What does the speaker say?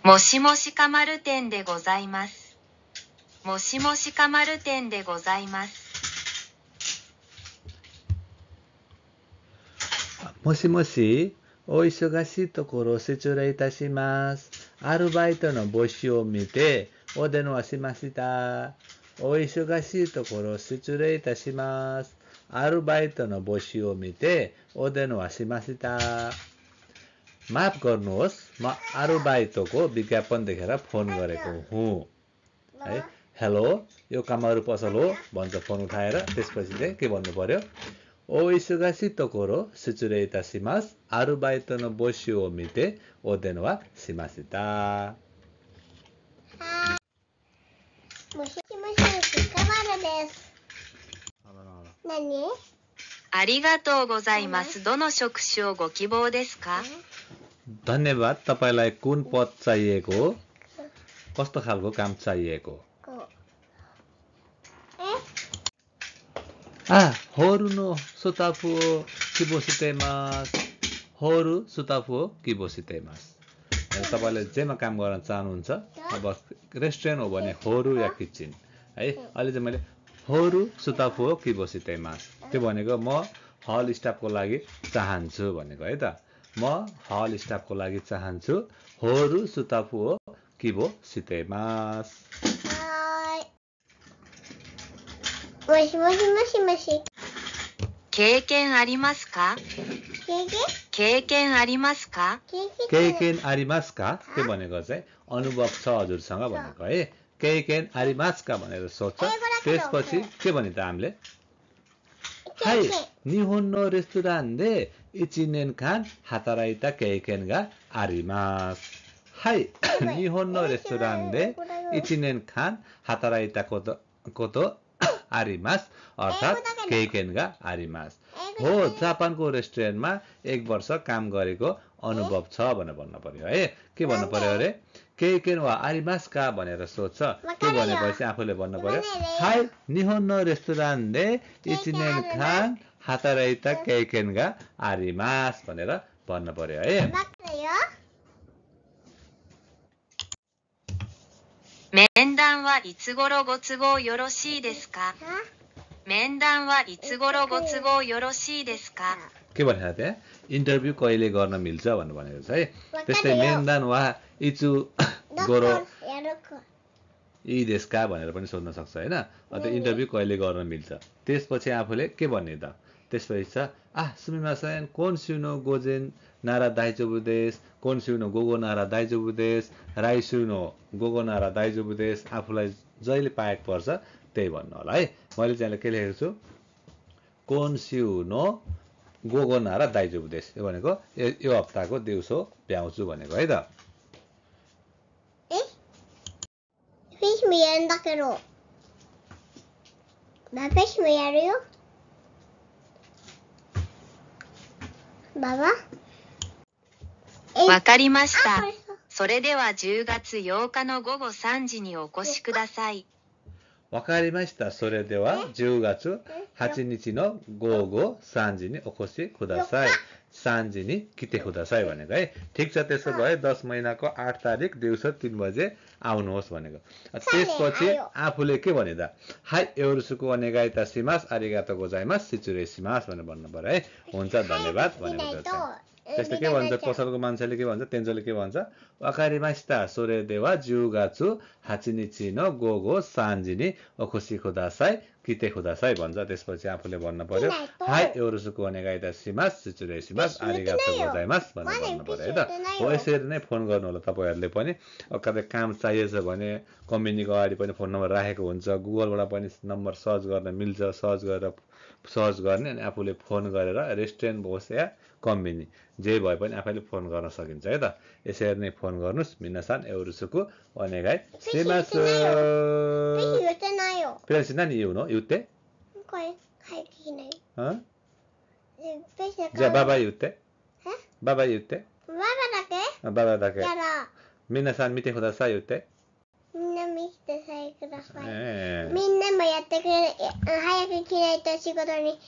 もしもしかまる店でございます。もしもしかまる店でございます。もしもし、お忙しいところ失礼いたします。アルバイトの募集を見てお電話しました。お忙しいところ失礼いたします。アルバイトの募集を見てお電話しました。माफ गर्नुहोस्, म अरुबाइटोको विज्ञापन देखेर फोन गरेको हुँ है। हेलो, यो कामहरू पसल हो भन्छ फोन उठाएर। त्यसपछि चाहिँ के भन्नु पर्यो? ओ इसुगासी तोकोरो सिचुरे इतासिमास अरुबाइटो नो बोशी ओ मिते ओ देनवा सिमासिता। もしもし、かまるです。何？ありがとうございます。どの職種をご希望ですか? धन्यवाद। तपाईलाई कुन पद चाहिएको हो? कस्तो खालको काम चाहिएको? होरु नो सुताफु किबोसितेमास। होरु सुताफु किबोसितेमास। तपाईले जेमा काम गर्न चाहनुहुन्छ, अब रेस्टुरेन्ट हो भने होरु या किचन है। अहिले चाहिँ मैले होरु सुताफु किबोसितेमास त्यो भनेको म हल स्टाफको लागि चाहन्छु भनेको है त। म हल स्टाफको लागि चाहन्छु। होरु सुताफु किबोसितेमास। もしもしもしもし。経験ありますか? 経験ありますか? 経験ありますか? त्यो भनेको चाहिँ अनुभव छ हजुरसँग भनेको है। 経験ありますか भनेर सोध्छ। त्यसपछि के भने त हामीले? はい、日本のレストランで1年間働いた経験があります。はい、日本のレストランで1年間働いたことあります。अर्थात्経験があります。हो, जापानको रेस्टुरेन्टमा 1 वर्ष काम गरेको अनुभव छ भनेर भन्न पर्यो है। के भन्नु पर्यो अरे? 経験はありますか भनेर सोध्छ। के भनेपछि आफूले भन्नु पर्यो? はい、日本のレストランで1年間働いた経験があります भनेर भन्न पर्यो है। 面談はいつ頃ご都合よろしいですか? 面談はいつ頃ご都合よろしいですか? के भनेर त्यहाँ इन्टरभ्यु कहिले गर्न मिल्छ भन्नु भनेको छ है। त्यस्तै मेन्दान वा इचु गोरो यी देशका भनेर पनि सोध्न सक्छ हैन। अन्त इन्टरभ्यु कहिले गर्न मिल्छ? त्यसपछि आफूले के भन्ने त? त्यसपछि छ सुमिमासेन कोन्सुनो गोजेन नारा दाइजोबु देश, कोन्सुनो गोगो नारा दाइजोबु देश, राइसुनो गोगो नारा दाइजोबु देश। आफूलाई जहिले पाएको पर्छ त्यही भन्नु होला है। मैले चाहिँ के लेखेको छु? कोन्सुनो गोगो नारा दाइजोबु देश। यो भनेको यो हप्ताको दिउँसो भ्याउँछु भनेको है त। フィッシュもやるんだけど。フィッシュもやるよ。ババ？わかりました。それでは10月8日の午後3時にお越しください。わかりました。それでは10月8日の午後3時にお越しください。3時に来てくださいभनेको है। ठीक छ, त्यसो भए 10 महिनाको 8 तारिक दिउँसो 3 बजे आउनुहोस् भनेको। त्यसपछि आफूले के भने त? हाई, योरुसुको ओनेगाइ तासिमास, आरिगातो गोजाइमास, सिचुरे सिमास भनेर भन्नु पर्यो है। हुन्छ, धन्यवाद भनेको छ। त्यस्तै के भन्छ पसलको मान्छेले के भन्छ? तेन्जोले के भन्छ? वाकारिमास्ता सोरेदेवा जुगाचु हाचिनिची न गोगो सान्जिनी ओखुसी खुदासाई किते खुदासाई भन्छ। त्यसपछि आफूले भन्न पर्यो हाई, योरुसुको ओनेगाइता सिमास, सिचुरे सिमास, आरिगातो गोजाइमास भनेर भन्नु पर्यो है त। हो, यसरी नै फोन गर्नु होला तपाईहरुले पनि। कतै काम चाहिएछ भने कम्पनीको अगाडि पनि फोन नम्बर राखेको हुन्छ। गुगलबाट पनि नम्बर सर्च गर्न मिल्छ। सर्च गर्ने अनि आफूले फोन गरेर रेस्टुरेन्ट होस् या कम्पनी जे भए पनि आफैले फोन गर्न सकिन्छ है त। यसरी नै फोन गर्नुस्। मिनासान एउरुसुको ओनेगाइ सिमासु। प्रेस नानी यु नो युते?じゃあババ言って。ババ言って。ババだけ。皆さん見てください言って。みんな見てください。みんなもやってくれ。早く着ないと仕事に。